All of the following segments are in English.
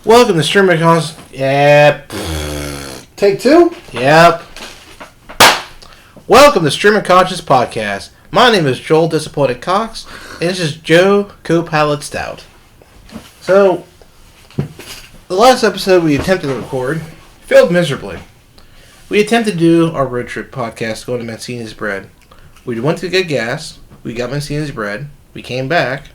Welcome to Streamer Cons. Yep. Take two? Yep. Welcome to Streamer Conscious Podcast. My name is Joel Disappointed Cox, and this is Joe Co-Pilot Stout. So, the last episode we attempted to record failed miserably. We attempted to do our road trip podcast going to Mancini's Bread. We went to get gas, we got Mancini's Bread, we came back,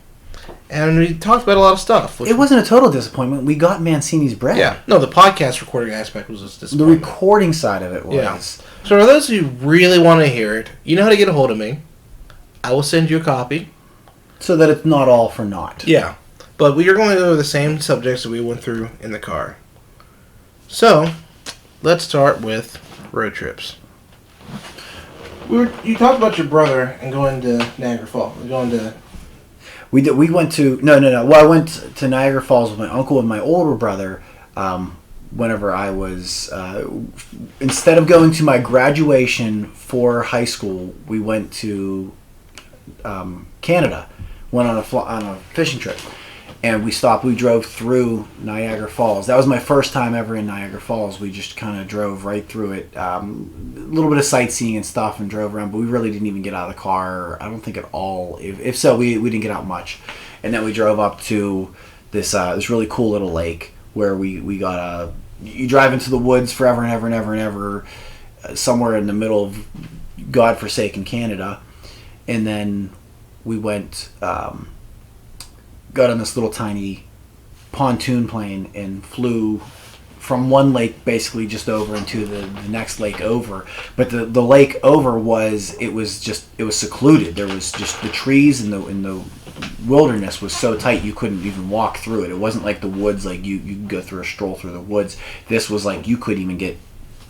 and we talked about a lot of stuff. It wasn't a total disappointment. We got Mancini's Bread. Yeah. No, the podcast recording aspect was just The disappointment. recording side of it was. Yeah. So for those who really want to hear it, you know how to get a hold of me. I will send you a copy. So that it's not all for naught. Yeah. But we are going to go over the same subjects that we went through in the car. So, let's start with road trips. You talked about your brother and going to Niagara Falls. We went to... No. Well, I went to Niagara Falls with my uncle and my older brother whenever I was... instead of going to my graduation for high school, we went to Canada. Went on a fishing trip. And we drove through Niagara Falls. That was my first time ever in Niagara Falls. We just kind of drove right through it. A little bit of sightseeing and stuff and drove around, but we really didn't even get out of the car. I don't think at all. If so, we didn't get out much. And then we drove up to this really cool little lake where we got you drive into the woods forever and ever and ever and ever, somewhere in the middle of godforsaken Canada. And then we went... got on this little tiny pontoon plane and flew from one lake basically just over into the next lake over. But the lake over was secluded. There was just the trees and the wilderness was so tight you couldn't even walk through it. It wasn't like the woods, like you could go through a stroll through the woods. This was like you couldn't even get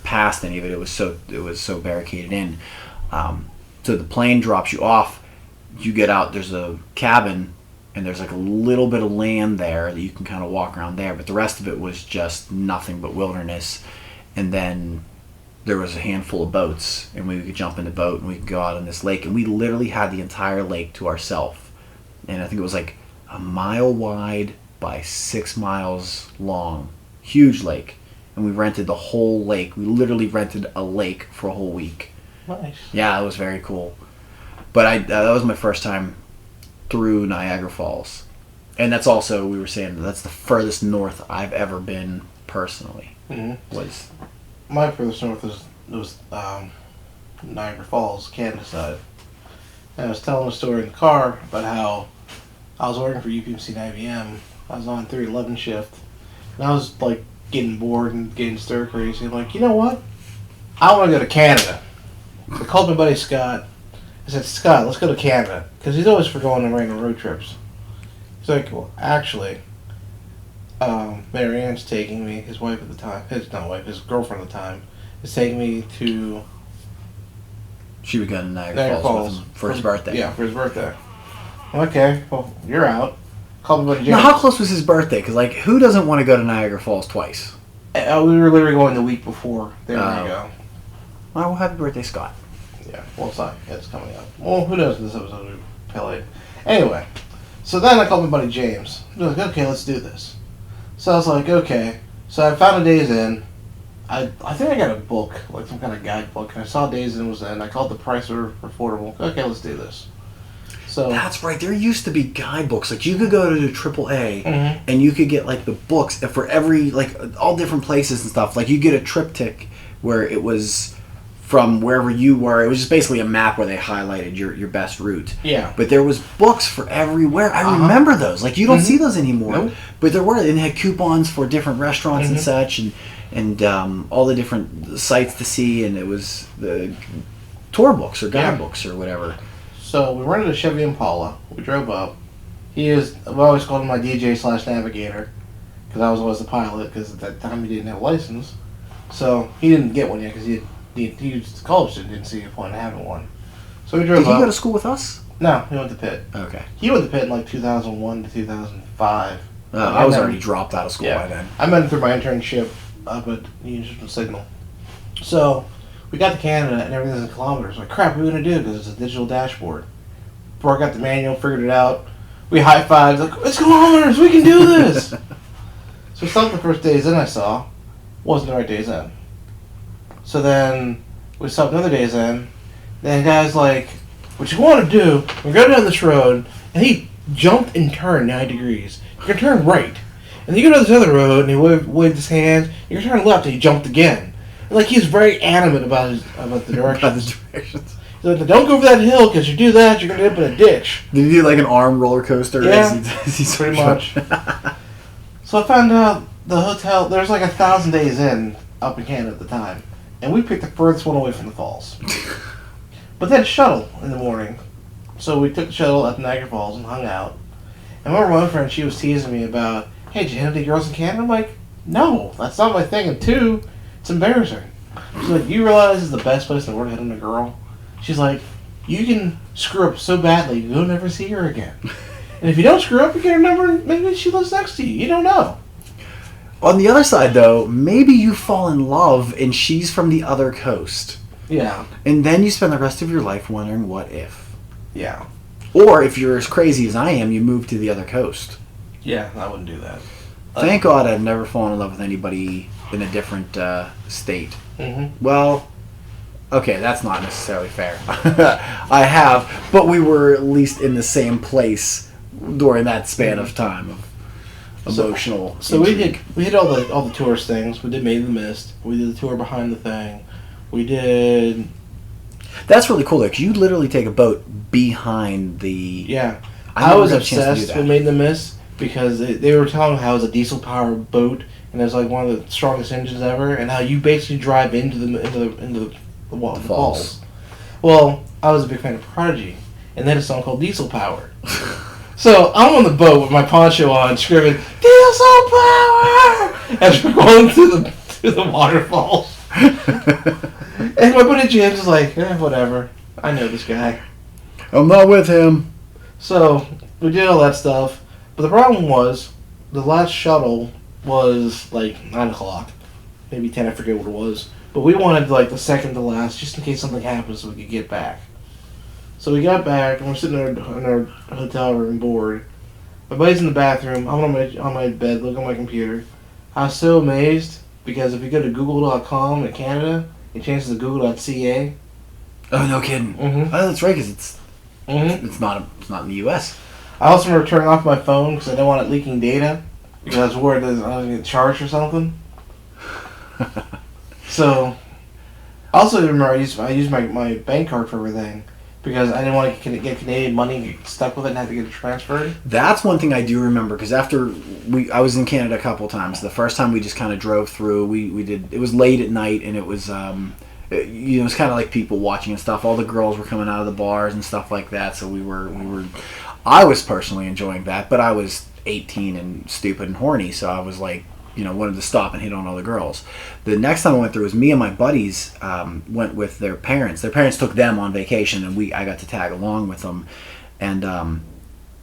past any of it. It was so barricaded in. So the plane drops you off. You get out. There's a cabin. And there's like a little bit of land there that you can kind of walk around there. But the rest of it was just nothing but wilderness. And then there was a handful of boats. And we could jump in the boat and we could go out on this lake. And we literally had the entire lake to ourselves. And I think it was like a mile wide by 6 miles long. Huge lake. And we rented the whole lake. We literally rented a lake for a whole week. Nice. Yeah, it was very cool. But that was my first time through Niagara Falls. And that's also, we were saying, that's the furthest north I've ever been personally. Mm-hmm. Was my furthest north was Niagara Falls, Canada side. And I was telling a story in the car about how I was working for UPMC and IBM. I was on 311 shift. And I was like getting bored and getting stir crazy. I'm like, you know what? I want to go to Canada. I called my buddy Scott. I said, Scott, let's go to Canada. Because he's always for going on random road trips. He's like, well, actually, Mary Ann's taking me, his wife at the time, his girlfriend at the time, is taking me to... She would go to Niagara Falls with him for his birthday. Yeah, for his birthday. Okay, well, you're out. Call me buddy James. Now, how close was his birthday? Because, like, who doesn't want to go to Niagara Falls twice? We were literally going the week before. There we go. Well, happy birthday, Scott. Yeah, well, it's coming up. Well, who knows when this episode will be played. Anyway, so then I called my buddy James. He was like, okay, let's do this. So I was like, okay. So I found a Days Inn. I think I got a book, like some kind of guidebook, and I saw Days Inn was in. I called the price were affordable. Okay, let's do this. So that's right. There used to be guidebooks. Like, you could go to AAA, and you could get, like, the books for every, like, all different places and stuff. Like, you get a triptych where it was... from wherever you were, it was just basically a map where they highlighted your best route. Yeah. But there was books for everywhere. I remember those. Like, you don't see those anymore. Nope. But there were. And they had coupons for different restaurants and such, and all the different sites to see, and it was the tour books or guidebooks or whatever. So we rented a Chevy Impala. We drove up. I've always called him my DJ/navigator, because I was always the pilot, because at that time he didn't have a license. So he didn't get one yet, because he was a college student, didn't see a point in having one. So we drove up. Did he go to school with us? No, he went to Pitt. Okay. He went to Pitt in like 2001 to 2005. I was already dropped out of school by then. I met him through my internship up at Union Signal. So we got to Canada and everything's in kilometers. Like, crap, what are we going to do? Because it's a digital dashboard. Before I got the manual, figured it out. We high-fived, like, it's kilometers, we can do this! So So some of the first days in I saw wasn't the right days in. So then we saw another days in. Then guy's like, what you want to do, we're going down this road, and he jumped and turned 90 degrees. You're going to turn right. And then you go down this other road, and he waved his hands, you're going to turn left, and he jumped again. And like, he's very animate about the directions. He's like, don't go over that hill, because you do that, you're going to end up in a ditch. Did he do like an arm roller coaster? Yeah, pretty much. So I found out the hotel, there's like 1,000 days in up in Canada at the time. And we picked the furthest one away from the falls. But then shuttle in the morning. So we took the shuttle at Niagara Falls and hung out. And one of my friend, she was teasing me about, hey, did you hit any girls in Canada? I'm like, no, that's not my thing. And two, it's embarrassing. She's like, you realize this is the best place in the world to hit on a girl? She's like, you can screw up so badly, you'll never see her again. And if you don't screw up, you can remember maybe she lives next to you. You don't know. On the other side, though, maybe you fall in love and she's from the other coast. Yeah. And then you spend the rest of your life wondering what if. Yeah. Or if you're as crazy as I am, you move to the other coast. Yeah, I wouldn't do that. Thank God I've never fallen in love with anybody in a different state. Mm-hmm. Well, okay, that's not necessarily fair. I have, but we were at least in the same place during that span of time of emotional. So we did all the tourist things. We did Made in the Mist. We did the tour behind the thing. We did. That's really cool, though, because you literally take a boat behind the. Yeah, I never was got a chance to do obsessed that. with Made in the Mist because they were telling how it was a diesel powered boat and it was like one of the strongest engines ever, and how you basically drive into the falls. Well, I was a big fan of Prodigy, and they had a song called Diesel Power. So I'm on the boat with my poncho on, screaming "Diesel Power" as we're going through the waterfalls. And my buddy James is like, whatever. I know this guy. I'm not with him. So we did all that stuff, but the problem was the last shuttle was like 9 o'clock, maybe 10. I forget what it was. But we wanted like the second to last, just in case something happened, so we could get back. So we got back, and we're sitting in our hotel room bored. My buddy's in the bathroom. I'm on my bed, looking at my computer. I was so amazed because if you go to Google.com in Canada, it changes to Google.ca. Oh, no kidding. Mm-hmm. Oh, that's right, because it's not in the U.S. I also remember turning off my phone because I didn't want it leaking data because I was worried that I was going to get charged or something. So, I also remember I used my bank card for everything because I didn't want to get Canadian money and get stuck with it and have to get it transferred. That's one thing I do remember, because after I was in Canada a couple of times. The first time we just kind of drove through. We did. It was late at night, and it was it was kind of like people watching and stuff. All the girls were coming out of the bars and stuff like that. So we were. I was personally enjoying that, but I was 18 and stupid and horny, so I was like, wanted to stop and hit on all the girls. The next time I went through was me and my buddies went with their parents. Their parents took them on vacation, and I got to tag along with them. And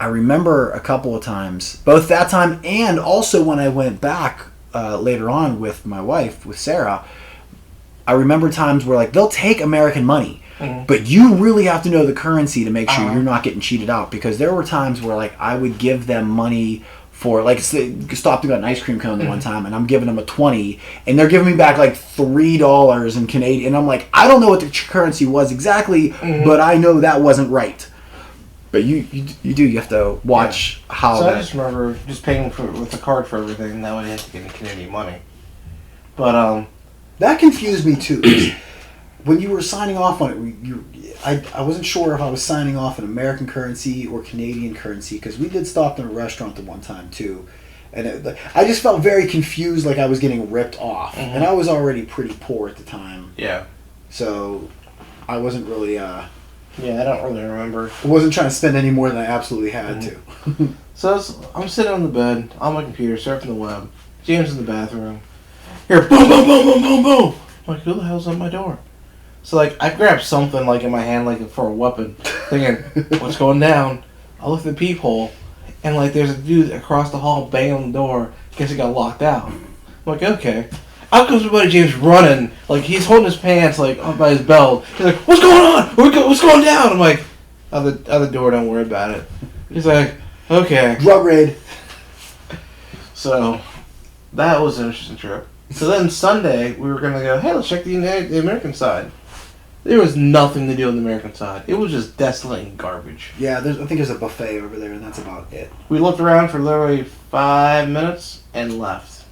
I remember a couple of times, both that time and also when I went back later on with my wife, with Sarah, I remember times where like they'll take American money, but you really have to know the currency to make sure you're not getting cheated out, because there were times where like I would give them money for, like, stopped and got an ice cream cone the one time, and I'm giving them a 20, and they're giving me back like $3 in Canadian, and I'm like, I don't know what the currency was exactly, but I know that wasn't right. But you have to watch how. So that... I just remember just paying with the card for everything. That way I had to get Canadian money. But that confused me too. When you were signing off on it, I wasn't sure if I was signing off in American currency or Canadian currency, because we did stop in a restaurant the one time too, and I just felt very confused, like I was getting ripped off, and I was already pretty poor at the time. Yeah. So I wasn't really. Yeah, I don't really remember. I wasn't trying to spend any more than I absolutely had to. So I'm sitting on the bed on my computer surfing the web. James in the bathroom. Here, boom, boom, boom, boom, boom, boom. I'm like, who the hell's on my door? So, like, I grabbed something, like, in my hand, like, for a weapon, thinking, what's going down? I look at the peephole, and, like, there's a dude across the hall banging on the door. Guess he got locked out. I'm like, okay. Out comes my buddy James running. Like, he's holding his pants, like, up by his belt. He's like, what's going on? What's going down? I'm like, other door, don't worry about it. He's like, okay. Drug raid. So, that was an interesting trip. So then Sunday, we were going to go, hey, let's check the American side. There was nothing to do on the American side. It was just desolate and garbage. Yeah, I think there's a buffet over there, and that's about it. We looked around for literally 5 minutes and left.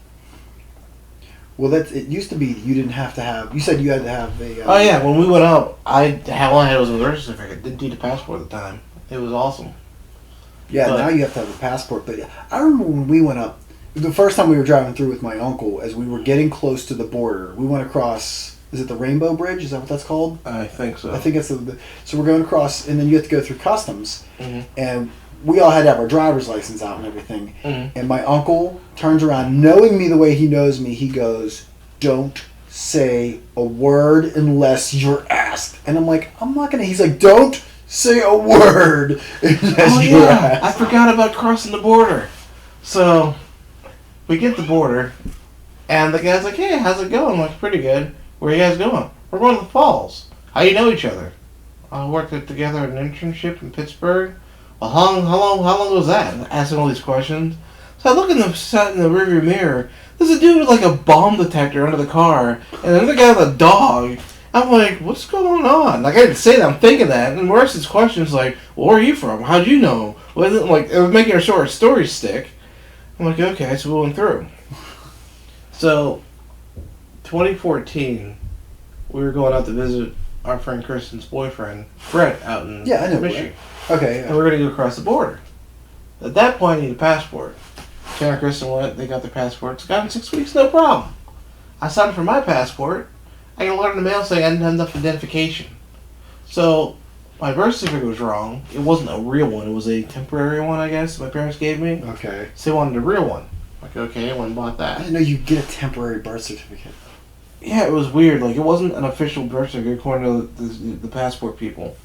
Well, it used to be you didn't have to have. You said you had to have a. Oh yeah, when we went up, all I had was a birth certificate. Didn't need a passport at the time. It was awesome. Yeah, but now you have to have a passport. But I remember when we went up, the first time we were driving through with my uncle, as we were getting close to the border, we went across. Is it the Rainbow Bridge? Is that what that's called? I think so. I think it's so we're going across, and then you have to go through customs, Mm-hmm. and we all had to have our driver's license out and everything. Mm-hmm. And my uncle turns around, knowing me the way he knows me. He goes, "Don't say a word unless you're asked." And I'm like, "I'm not gonna." He's like, "Don't say a word unless you're asked." I forgot about crossing the border. So we get the border, and the guy's like, "Hey, how's it going?" I'm like, "Pretty good. Where are you guys going?" "We're going to the falls." "How do you know each other?" "I worked together at an internship in Pittsburgh." "Well, how long was that?" And asking all these questions. So I look in the rearview mirror. There's a dude with like a bomb detector under the car, and another guy with a dog. I'm like, what's going on? Like, I didn't say that. I'm thinking that. And the rest of his questions like, well, where are you from? How'd you know? Well, like, it was making our story stick. I'm like, okay, so we went through. So, 2014, we were going out to visit our friend Kristen's boyfriend, Brett, out in I know Michigan. Okay. And we're going to go across the border. At that point, I need a passport. Ken and Kristen went, they got their passports. Got in 6 weeks, no problem. I signed for my passport. I got a letter in the mail saying I didn't have enough identification. So, my birth certificate was wrong. It wasn't a real one. It was a temporary one, I guess, my parents gave me. Okay. So they wanted a real one. Like, okay, I went and bought I that. didn't know you get a temporary birth certificate. Yeah, it was weird. Like, it wasn't an official birth certificate according to the passport people.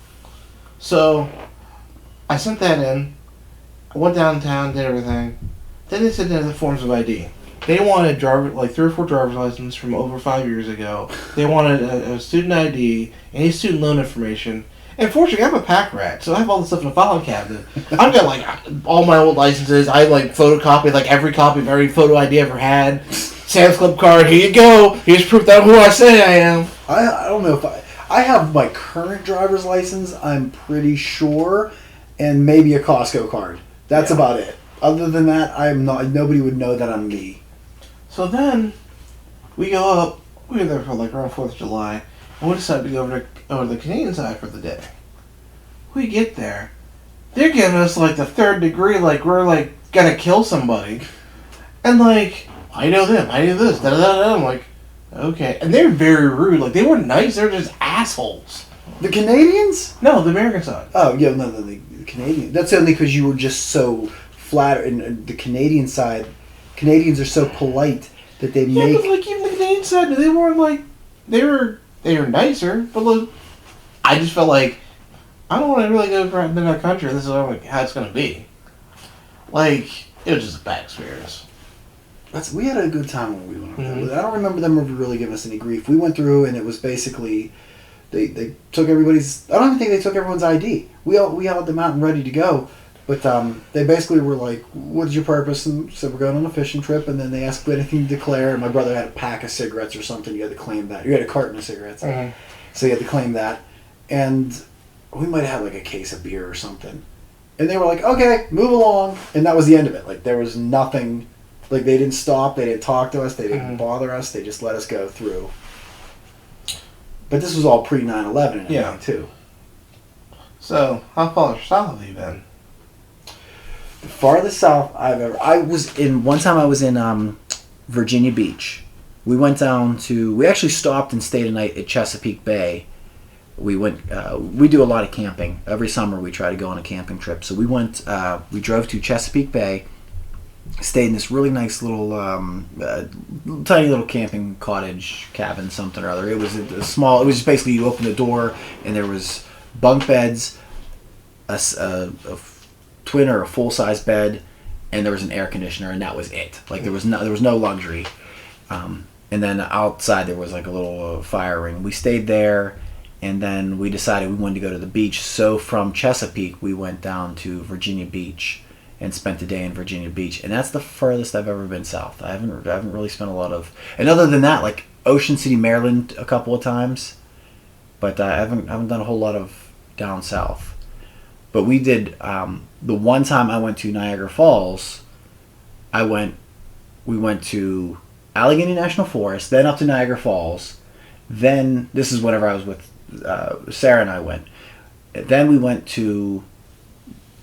So, I sent that in. I went downtown, did everything. Then they said they had the forms of ID. They wanted 3 or 4 driver's licenses from over 5 years ago. They wanted a student ID, any student loan information. And fortunately, I'm a pack rat, so I have all this stuff in a file cabinet. I've got like all my old licenses. I like photocopied like every copy of every photo ID ever had. Sam's Club card. Here you go. Here's proof that I'm who I say I am. I don't know if I have my current driver's license. I'm pretty sure, and maybe a Costco card. That's about it. Other than that, I'm not. Nobody would know that I'm me. So then we go up. We were there for like around 4th of July, and we decided to go over to the Canadian side for the day. We get there, they're giving us like the 3rd degree, like we're like gonna kill somebody, and like I know them, I know this, da da da da. I'm like, okay, and they're very rude. Like they weren't nice; they're just assholes. The Canadians? No, the American side. Oh yeah, no, the Canadian. That's only because you were just so flat. And the Canadian side, Canadians are so polite that they Yeah, make. but like even the Canadian side, they weren't like they were nicer, but look, I just felt like I don't want to really go to that country. This is like how it's gonna be. Like it was just a bad experience. We had a good time when we went up there. Mm-hmm. I don't remember them ever really giving us any grief. We went through and it was basically they took everybody's. I don't even think they took everyone's ID. We held them out and ready to go. But they basically were like, "What's your purpose?" And said, "We're going on a fishing trip." And then they asked if anything to declare. And my brother had a pack of cigarettes or something. You had to claim that. You had a carton of cigarettes, so you had to claim that. And we might have had like a case of beer or something. And they were like, "Okay, move along." And that was the end of it. Like there was nothing. Like they didn't stop. They didn't talk to us. They didn't bother us. They just let us go through. But this was all pre 9/11 and everything too. So how far south have you been? The farthest south I've ever. One time I was in Virginia Beach. We went down to. We actually stopped and stayed a night at Chesapeake Bay. We went. We do a lot of camping. Every summer we try to go on a camping trip. So we went. We drove to Chesapeake Bay. Stayed in this really nice little, tiny little camping cottage cabin, something or other. It was a small. It was just basically you open the door and there was bunk beds, a twin or a full size bed, and there was an air conditioner, and that was it. Like there was no luxury. And then outside there was like a little fire ring. We stayed there, and then we decided we wanted to go to the beach. So from Chesapeake we went down to Virginia Beach. and spent a day in Virginia Beach, and that's the furthest I've ever been south. I haven't really spent a lot of, and other than that, like Ocean City, Maryland, a couple of times, but I haven't done a whole lot of down south. But we did the one time I went to Niagara Falls. We went to Allegheny National Forest, then up to Niagara Falls. Then this is whenever I was with Sarah and I went. Then we went to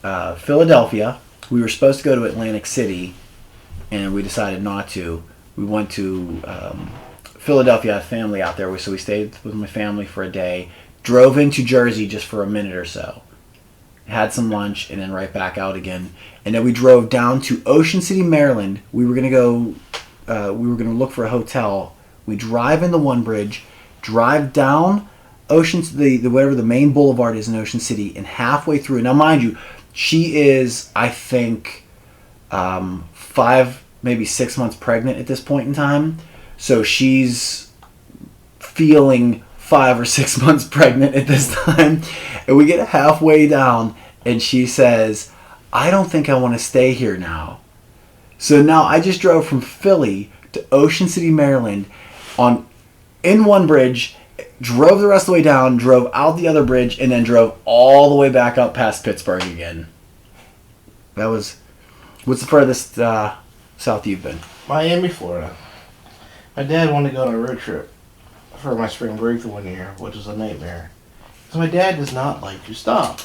Philadelphia. We were supposed to go to Atlantic City, and we decided not to. We went to Philadelphia. I had family out there, so we stayed with my family for a day. Drove into Jersey just for a minute or so. Had some lunch, and then right back out again. And then we drove down to Ocean City, Maryland. We were gonna go. We were gonna look for a hotel. We drive into One Bridge, drive down the whatever the main boulevard is in Ocean City, and halfway through. Now, mind you, she is, I think, 5, maybe 6 months pregnant at this point in time. So she's feeling 5 or 6 months pregnant at this time. And we get halfway down, and she says, "I don't think I want to stay here now." So now I just drove from Philly to Ocean City, Maryland, in One Bridge, drove the rest of the way down, drove out the other bridge, and then drove all the way back up past Pittsburgh again. That was... What's the furthest south you've been? Miami, Florida. My dad wanted to go on a road trip for my spring break the one year, which was a nightmare. Because my dad does not like to stop.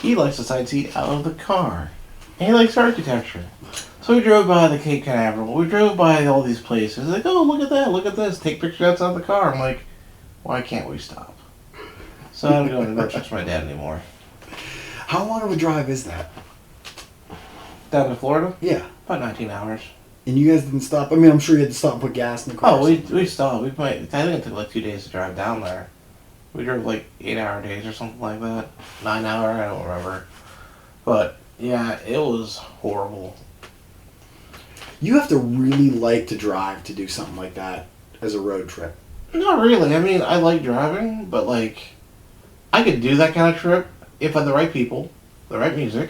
He likes to sightsee out of the car. And he likes architecture. So we drove by the Cape Canaveral. We drove by all these places. Like, oh, look at that, look at this. Take pictures outside the car. I'm like, why can't we stop? So I don't go on road trips with my dad anymore. How long of a drive is that? Down to Florida? Yeah. About 19 hours. And you guys didn't stop? I mean, I'm sure you had to stop and put gas in the car. Oh, we stopped. I think it took like 2 days to drive down there. We drove like 8-hour days or something like that. 9-hour, I don't remember. But yeah, it was horrible. You have to really like to drive to do something like that as a road trip. Not really. I mean, I like driving, but like, I could do that kind of trip if I had the right people, the right music.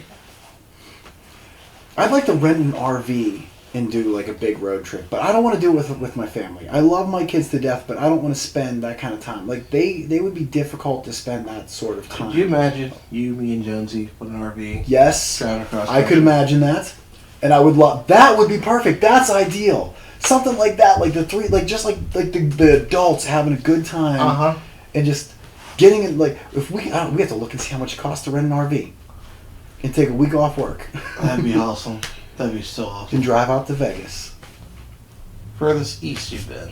I'd like to rent an RV and do like a big road trip, but I don't want to do it with my family. I love my kids to death, but I don't want to spend that kind of time. Like they would be difficult to spend that sort of time. Could you imagine you, me, and Jonesy with an RV? Yes, Driving across I could imagine that, and I would love. That would be perfect. That's ideal. Something like that, like the three, like just like the adults having a good time, and just getting it. Like if we have to look and see how much it costs to rent an RV, and take a week off work. That'd be awesome. That'd be so awesome. And drive out to Vegas. Furthest east you've been?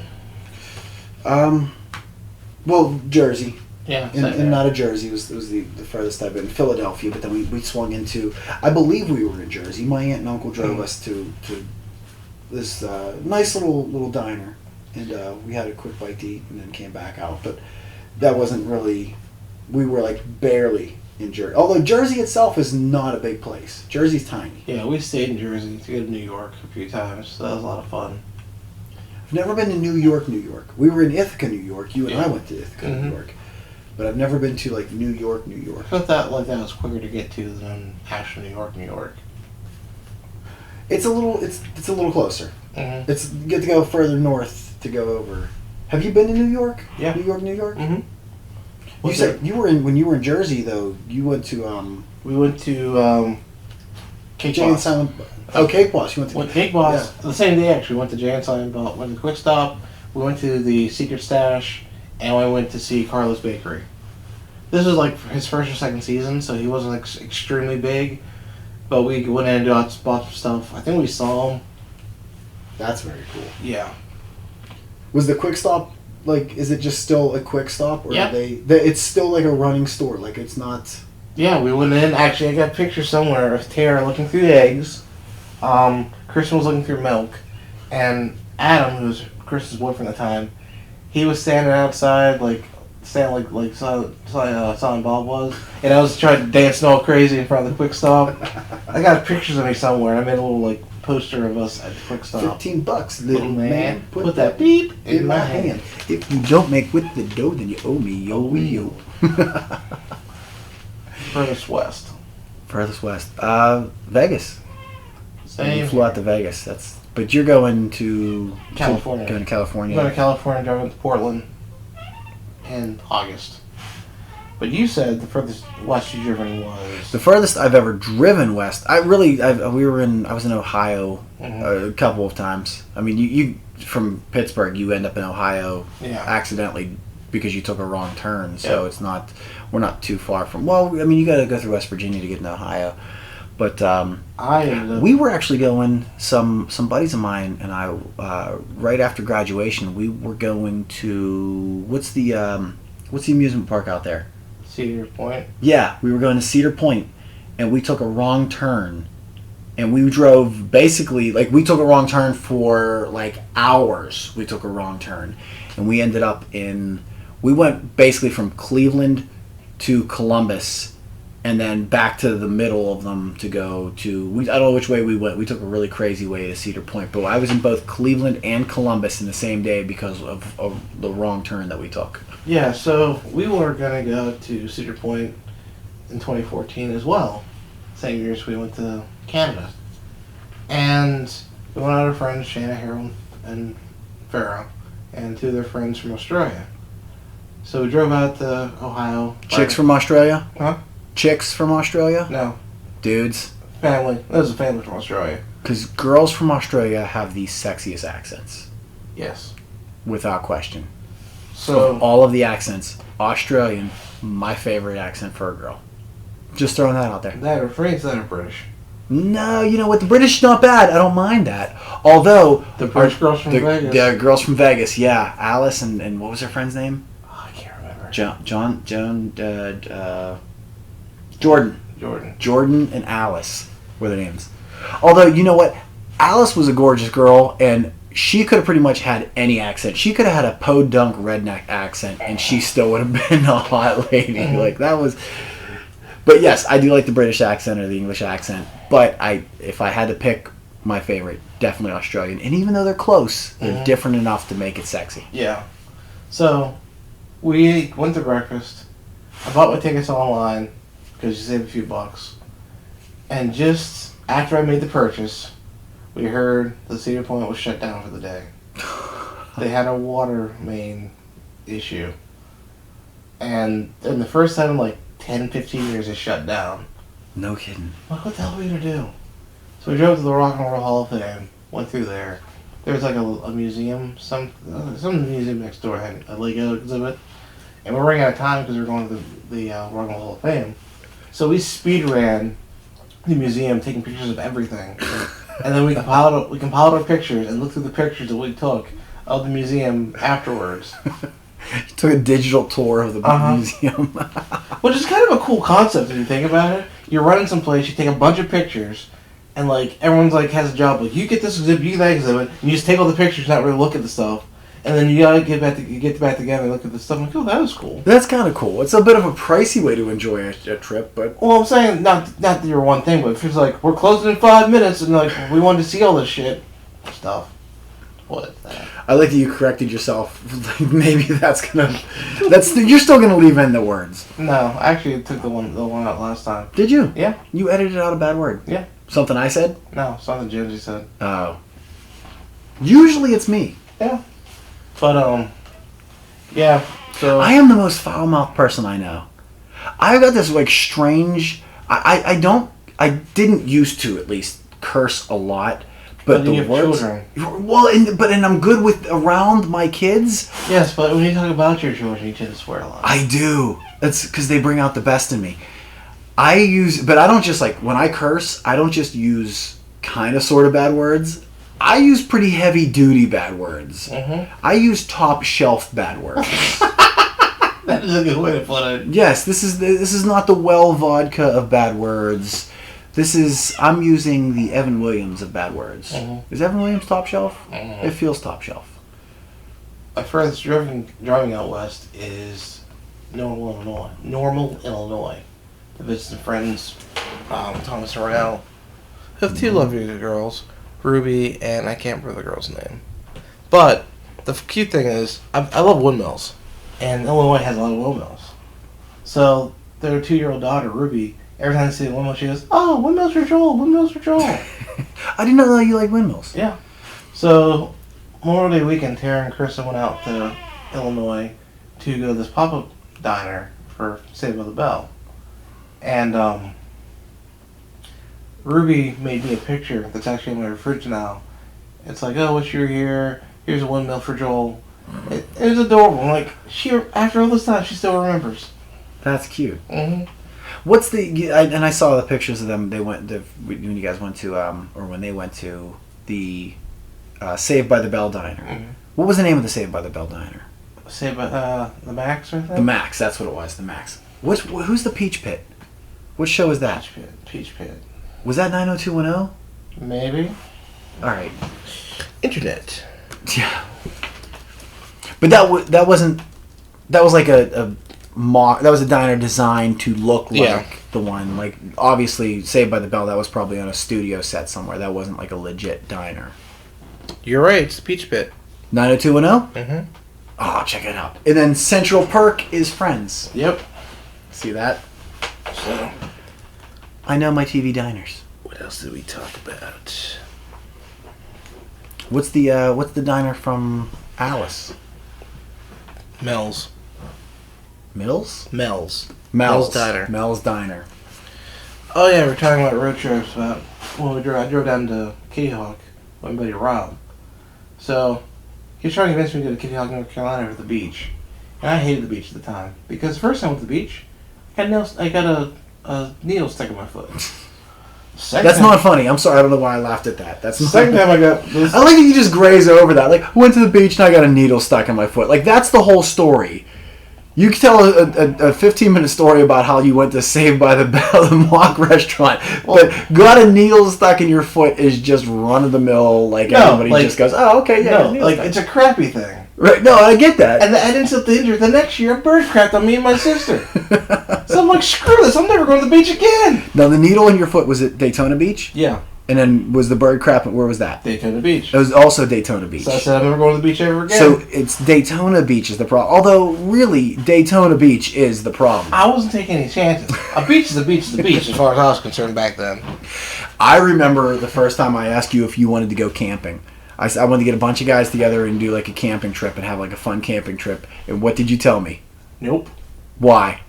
Well, Jersey. Yeah, and not a Jersey. It was the furthest I've been. Philadelphia, but then we swung into. I believe we were in Jersey. My aunt and uncle drove us to this nice little diner, and we had a quick bite to eat, and then came back out. But that wasn't really. We were like barely in Jersey. Although Jersey itself is not a big place. Jersey's tiny. Yeah, we stayed in Jersey to go to New York a few times, so that was a lot of fun. I've never been to New York, New York. We were in Ithaca, New York. You and I went to Ithaca, New York. But I've never been to like New York, New York. I thought that was quicker to get to than Ashland, New York, New York. It's a little closer. Mm-hmm. It's you get to go further north to go over. Have you been to New York? Yeah. New York, New York. Mm-hmm. You said you were when you were in Jersey though. You went to We went to Cake Jay and Boss. Silent. Oh, Cake Boss. You went to Cake Boss. Yeah. The same day actually. We went to Jay and Silent Boss. Went to Quick Stop. We went to the Secret Stash, and we went to see Carlos Bakery. This was like his first or second season, so he wasn't extremely big. But we went in and bought some stuff. I think we saw him. That's very cool. Yeah. Was the Quick Stop like? Is it just still a Quick Stop, or yeah. are they? It's still like a running store. Like it's not. Yeah, we went in. Actually, I got a picture somewhere of Tara looking through eggs. Kristen was looking through milk, and Adam, who was Kristen's boyfriend at the time, he was standing outside, like Silent Bob was, and I was trying to dance all crazy in front of the Quick Stop. I got pictures of me somewhere. I made a little poster of us at the Quick Stop. $15, little man. Put that beep in my hand. If you don't make with the dough, then you owe me yo. Furthest west. Furthest west. Vegas. Same. You flew out to Vegas. But you're going to California. Going to California. I'm going to California, driving to Portland in August. But you said the furthest west you've driven was... The furthest I've ever driven west, I was in Ohio a couple of times. I mean, you from Pittsburgh, you end up in Ohio accidentally because you took a wrong turn. So we're not too far from. Well, I mean, you got to go through West Virginia to get into Ohio. But we were actually going. Some buddies of mine and I, right after graduation, we were going to what's the amusement park out there? Cedar Point? Yeah, we were going to Cedar Point, and we took a wrong turn. And we drove basically, we took a wrong turn for, hours. We took a wrong turn. And we ended up we went basically from Cleveland to Columbus, and then back to the middle of them to go to, I don't know which way we went. We took a really crazy way to Cedar Point. But I was in both Cleveland and Columbus in the same day because of the wrong turn that we took. Yeah, so we were going to go to Cedar Point in 2014 as well. Same year as we went to Canada. And we went out with our friends, Shanna, Harold, and Farrah, and two of their friends from Australia. So we drove out to Ohio. Chicks from Australia? Huh? Chicks from Australia? No. Dudes? Family. That was a family from Australia. Because girls from Australia have the sexiest accents. Yes. Without question. So of all of the accents, Australian, my favorite accent for a girl. Just throwing that out there. That or French, that or British. No, you know what? The British not bad. I don't mind that. Although the British girls from Vegas. The girls from Vegas, yeah. Alice and what was her friend's name? Oh, I can't remember. Jordan and Alice were their names. Although, you know what? Alice was a gorgeous girl, and she could have pretty much had any accent. She could have had a podunk redneck accent, and she still would have been a hot lady. That was... But yes, I do like the British accent or the English accent. But if I had to pick my favorite, definitely Australian. And even though they're close, they're different enough to make it sexy. Yeah. So, we went to breakfast. I bought my tickets online because you save a few bucks. And just after I made the purchase, we heard the Cedar Point was shut down for the day. They had a water main issue. And in the first time in 10, 15 years, it shut down. No kidding. What the hell are we going to do? So we drove to the Rock and Roll Hall of Fame, went through there. There was a museum, some museum next door had a Lego exhibit. And we're running out of time because we're going to the Rock and Roll Hall of Fame. So we speed ran the museum, taking pictures of everything. And then we compiled our pictures and looked through the pictures that we took of the museum afterwards. You took a digital tour of the museum. Which is kind of a cool concept if you think about it. You're running someplace, you take a bunch of pictures, and everyone's has a job. You get this exhibit, you get that exhibit, and you just take all the pictures, not really look at the stuff. And then you gotta get back together and look at the stuff. I'm like, oh, that was cool. That's kind of cool. It's a bit of a pricey way to enjoy a trip, but... Well, I'm saying, not that you're one thing, but if it's we're closing in 5 minutes, and we wanted to see all this shit stuff. What? I like that you corrected yourself. Maybe you're still gonna leave in the words. No, I actually took the one out last time. Did you? Yeah. You edited out a bad word? Yeah. Something I said? No, something Jonesy said. Oh. Usually it's me. Yeah. But, yeah, so... I am the most foul-mouthed person I know. I've got this, strange... I didn't used to, at least, curse a lot. But the words... children. Well, and I'm good with around my kids. Yes, but when you talk about your children, you tend to swear a lot. I do. That's because they bring out the best in me. But I don't just, when I curse, I don't just use kind of sort of bad words. I use pretty heavy-duty bad words. I use top-shelf bad words. That is a good way to put it. Yes, this is not the well vodka of bad words. I'm using the Evan Williams of bad words. Is Evan Williams top shelf? It feels top shelf. My furthest driving out west is Normal, Illinois. To visit some friends, Thomas and Rael. I have two lovely girls, Ruby, and I can't remember the girl's name. But the cute thing is, I love windmills. And Illinois has a lot of windmills. So their 2-year-old daughter, Ruby, every time I see a windmill, she goes, "Oh, windmills for Joel, windmills for Joel." I didn't know you like Windmills. Yeah. So, Memorial Day weekend, Tara and Krista went out to Illinois to go to this pop-up diner for Saved by the Bell. And Ruby made me a picture that's actually in my fridge now. It's like, oh, what's your year? Here's a windmill for Joel. It was adorable. Like, after all this time, she still remembers. That's cute. Mm-hmm. What's and I saw the pictures of them. When you guys went to, or when they went to the Saved by the Bell diner. Mm-hmm. What was the name of the Saved by the Bell diner? Saved by the Max, I think? The Max. That's what it was. The Max. Who's the Peach Pit? What show is that? Peach Pit. Was that 90210? Maybe. All right. Internet. Yeah. But that wasn't. That was like that was a diner designed to look like the one. Like, obviously, Saved by the Bell, that was probably on a studio set somewhere. That wasn't like a legit diner. You're right. It's the Peach Pit. 90210? Mm-hmm. Oh, check it out. And then Central Perk is Friends. Yep. See that? So, I know my TV diners. what else did we talk about? What's the diner from Alice? Mel's. Mel's Diner. Mel's Diner. Oh yeah, we're talking about road trips. About when I drove down to Kitty Hawk with my buddy Rob. So he was trying to convince me to go to Kitty Hawk, North Carolina, for the beach, and I hated the beach at the time because the first time I went to the beach, I got a needle stuck in my foot. That's not funny. I'm sorry. I don't know why I laughed at that. That's the second time I got this. I like that you just graze over that. Like, went to the beach and I got a needle stuck in my foot. Like, that's the whole story. You can tell a 15-minute story about how you went to Saved by the Bell, the mock restaurant, but got a needle stuck in your foot is just run-of-the-mill, everybody just goes, oh, okay, yeah. No, it's a crappy thing. Right, no, I get that. And I didn't sit the injury. The next year, a bird crapped on me and my sister. So I'm like, screw this, I'm never going to the beach again. Now, the needle in your foot, was it Daytona Beach? Yeah. And then was the bird crap, where was that? Daytona Beach. It was also Daytona Beach. So I said I'm never going to the beach ever again. So it's Daytona Beach is the problem. Although, really, Daytona Beach is the problem. I wasn't taking any chances. A beach is a beach is a beach as far as I was concerned back then. I remember the first time I asked you if you wanted to go camping. I wanted to get a bunch of guys together and do like a camping trip and have like a fun camping trip. And what did you tell me? Nope. Why?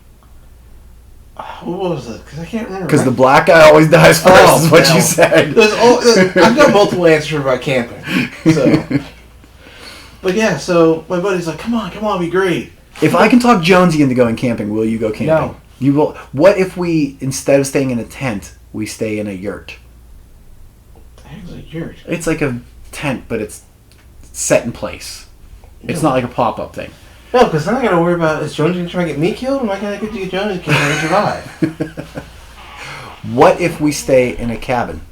What was it? Because I can't remember. Because the black guy always dies first is what you said. I've got multiple answers about camping. So. But yeah, so my buddy's like, come on, it'll be great. If I can talk Jonesy into going camping, will you go camping? No. You will. What if we, instead of staying in a tent, we stay in a yurt? What the heck is a yurt? It's like a tent, but it's set in place. It's not like a pop-up thing. No, because then I got to worry about, is Jonesy going to try to get me killed, or am I going to get Jonesy killed and survive? What if we stay in a cabin?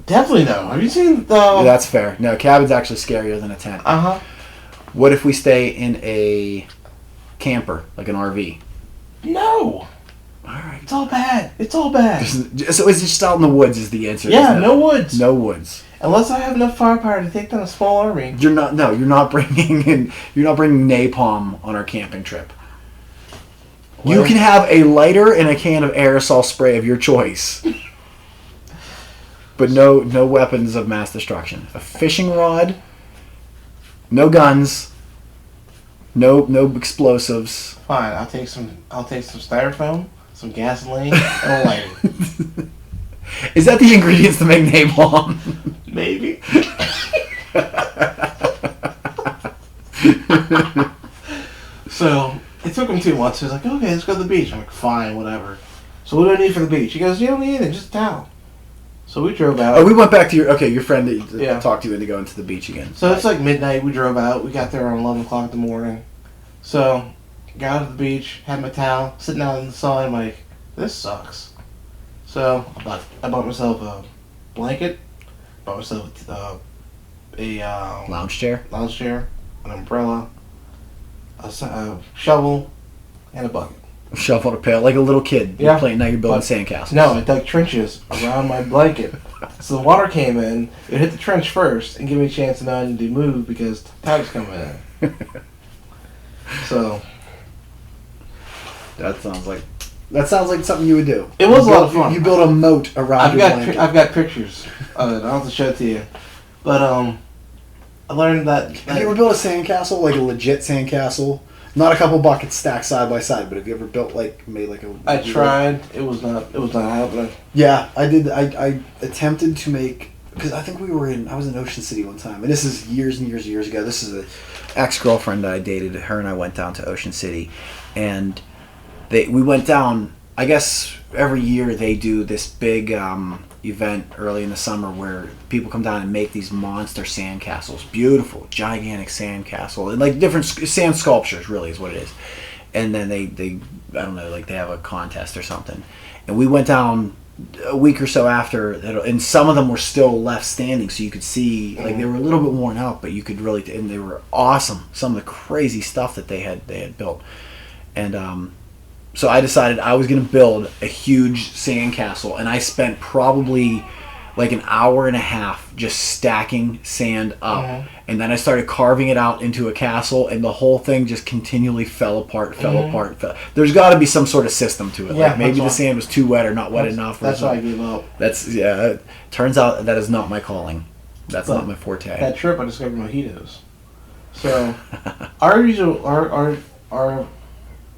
Definitely no. Have you seen the... Yeah, that's fair. No, cabin's actually scarier than a tent. Uh-huh. What if we stay in a camper, like an RV? No. Alright. It's all bad. So it's just out in the woods is the answer? Yeah, no woods. No woods. Unless I have enough firepower to take down a small army. You're not bringing napalm on our camping trip. What? You can have a lighter and a can of aerosol spray of your choice. But no weapons of mass destruction. A fishing rod, no guns, no explosives. Fine, I'll take some styrofoam, some gasoline, and a lighter. Is that the ingredients to make napalm? Maybe. So it took him 2 months. He was like, okay, let's go to the beach. I'm like, fine, whatever. So what do I need for the beach? He goes, you don't need anything, just a towel. So we drove out. Oh, we went back to your friend that Yeah. talked you into going to the beach again. So it's like midnight. We drove out. We got there around 11 o'clock in the morning. So got out to the beach, had my towel, sitting out in the sun. I'm like, this sucks. So I bought myself a blanket, bought myself a Lounge chair? lounge chair, an umbrella, a shovel, and a bucket. A shovel and a pail, like a little kid. Yeah. Now you're building sandcastles. No, I dug trenches around my blanket. So the water came in, it hit the trench first, and gave me a chance to know I need to move because the tide's coming in. So. That sounds like That sounds like something you would do. It was a lot of fun. You built a moat around your blanket. I've got pictures of it. I'll have to show it to you. But I learned that. Have you ever built a sandcastle, like a legit sandcastle? Not a couple buckets stacked side by side, but have you ever built made like a? I tried. It was not happening. Yeah, I did. I attempted to make, because I think I was in Ocean City one time, and this is years and years and years ago. This is an ex-girlfriend I dated. Her and I went down to Ocean City, and we went down. I guess every year they do this big event early in the summer where people come down and make these monster sand castles. Beautiful, gigantic sand castle. And like different sand sculptures really is what it is. And then they I don't know, like they have a contest or something. And we went down a week or so after, and some of them were still left standing, so you could see, like they were a little bit worn out, but you could really, and they were awesome. Some of the crazy stuff that they had built. And so I decided I was going to build a huge sandcastle, and I spent probably like an hour and a half just stacking sand up. And then I started carving it out into a castle, and the whole thing just continually fell apart. There's got to be some sort of system to it. Yeah, like maybe the sand was too wet or not wet enough. That's why I gave up. Turns out that is not my calling. That's not my forte. That trip I discovered mojitos. So our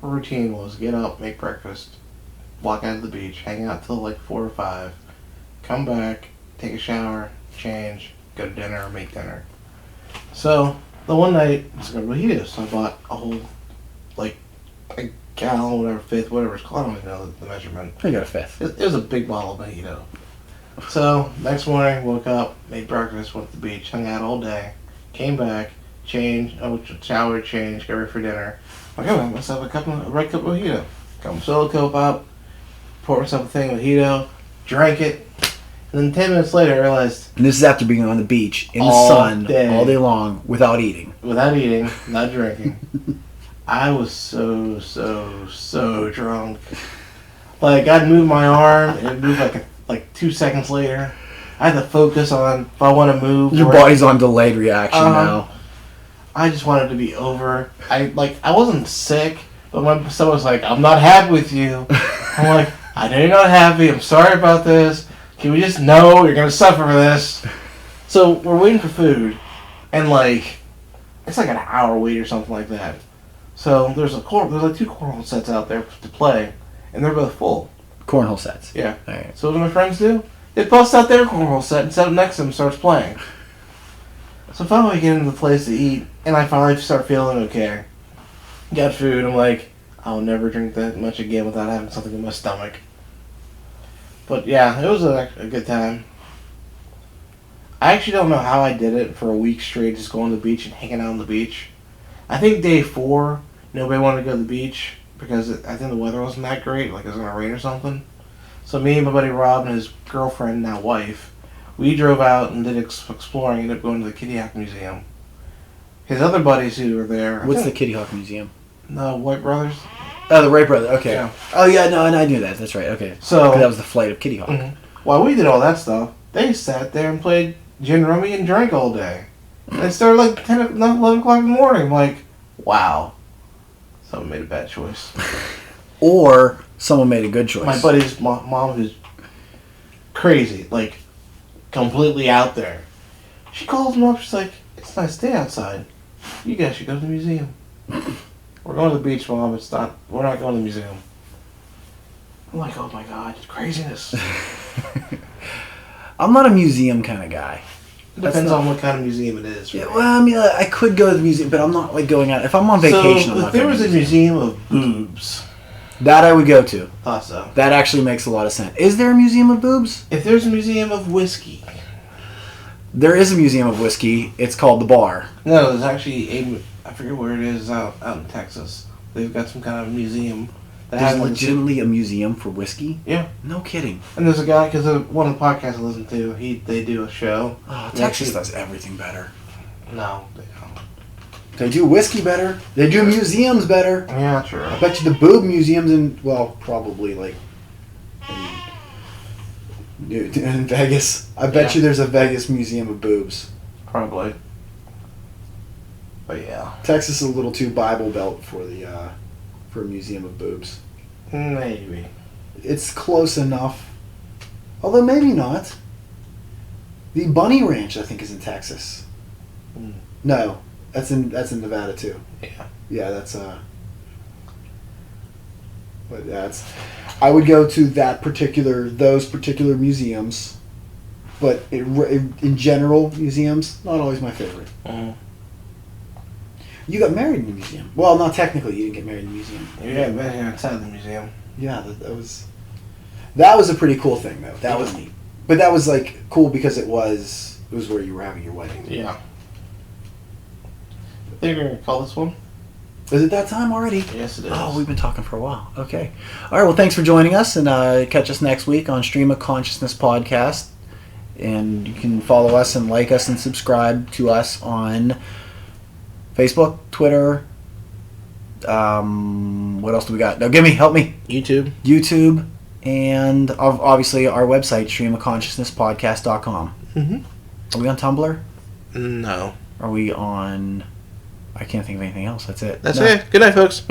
routine was get up, make breakfast, walk out to the beach, hang out till like 4 or 5, come back, take a shower, change, go to dinner or make dinner. So the one night I discovered mojitos, so I bought a whole like a gallon, whatever, fifth, whatever it's called. I don't even know the measurement. I got a fifth. It was a big bottle of mojito. So next morning, woke up, made breakfast, went to the beach, hung out all day, came back, changed, showered, changed, got ready for dinner. Like, I got myself a red cup of mojito. Got my solo cup up, poured myself a thing of mojito, drank it, and then 10 minutes later I realized... And this is after being on the beach, in the sun, all day long, without eating. Without eating, not drinking. I was so drunk. Like, I'd move my arm, and it'd move like 2 seconds later. I had to focus on if I want to move. Your body's on delayed reaction now. I just wanted to be over. I wasn't sick, but when someone was like, "I'm not happy with you," I'm like, "I know you're not happy. I'm sorry about this. Can we just know you're gonna suffer for this?" So we're waiting for food, and it's like an hour wait or something like that. So there's like 2 cornhole sets out there to play, and they're both full. Cornhole sets. Yeah. All right. So what do my friends do? They bust out their cornhole set and set it next to them and starts playing. So finally I get into the place to eat, and I finally start feeling okay. Got food, I'm like, I'll never drink that much again without having something in my stomach. But yeah, it was a good time. I actually don't know how I did it for a week straight, just going to the beach and hanging out on the beach. I think day 4, nobody wanted to go to the beach because I think the weather wasn't that great, like it was going to rain or something. So me and my buddy Rob and his girlfriend, now wife, we drove out and did exploring, ended up going to the Kitty Hawk Museum. His other buddies who were there... What's the Kitty Hawk Museum? The White Brothers. Oh, the Wright Brothers, okay. Yeah. Oh, yeah, no, and I knew that, that's right, okay. So that was the flight of Kitty Hawk. Mm-hmm. While we did all that stuff, they sat there and played gin rummy and drank all day. And they started like 11 o'clock in the morning. I'm like, wow. Someone made a bad choice. Or someone made a good choice. My buddy's mom, who's crazy, like completely out there, she calls him up. She's like, "It's a nice day outside. You guys should go to the museum." "We're going to the beach, Mom. We're not going to the museum." I'm like, oh my god, it's craziness. I'm not a museum kind of guy. It depends on what kind of museum it is. Yeah, well, I mean, I could go to the museum, but I'm not like going out. If I'm on vacation, I'm So not if there going was to a the museum. museum of boobs, That I would go to. thought so. That actually makes a lot of sense. Is there a museum of boobs? If there's a museum of whiskey, There is a museum of whiskey. It's called the Bar. no, there's actually I forget where it is out in Texas. They've got some kind of museum. That There's has legitimately a museum for whiskey? Yeah. No kidding. And there's a guy, because one of the podcasts I listen to, they do a show. Oh, Texas does everything better. No, they don't. They do whiskey better. They do museums better. Yeah, true. I bet you the boob museums probably like in Vegas. I bet you there's a Vegas museum of boobs. Probably. But yeah. Texas is a little too Bible Belt for a museum of boobs. Maybe. It's close enough. Although maybe not. The Bunny Ranch, I think, is in Texas. Mm. No, that's in Nevada too. Yeah. Yeah, that's But that's. I would go to those particular museums, but in general, museums not always my favorite. Mm. You got married in the museum. Well, not technically. You didn't get married in the museum. Yeah, been here inside the museum. Yeah, that was a pretty cool thing though. That was neat. But that was like cool because it was where you were having your wedding. Yeah. I think we're gonna call this one. Is it that time already? Yes, it is. Oh, we've been talking for a while. Okay. All right. Well, thanks for joining us, and catch us next week on Stream of Consciousness podcast. And you can follow us and like us and subscribe to us on Facebook, Twitter. What else do we got? No, help me. YouTube, and obviously our website, streamofconsciousnesspodcast.com. Mm-hmm. Are we on Tumblr? No. Are we on... I can't think of anything else. That's it. That's it. Good night, folks.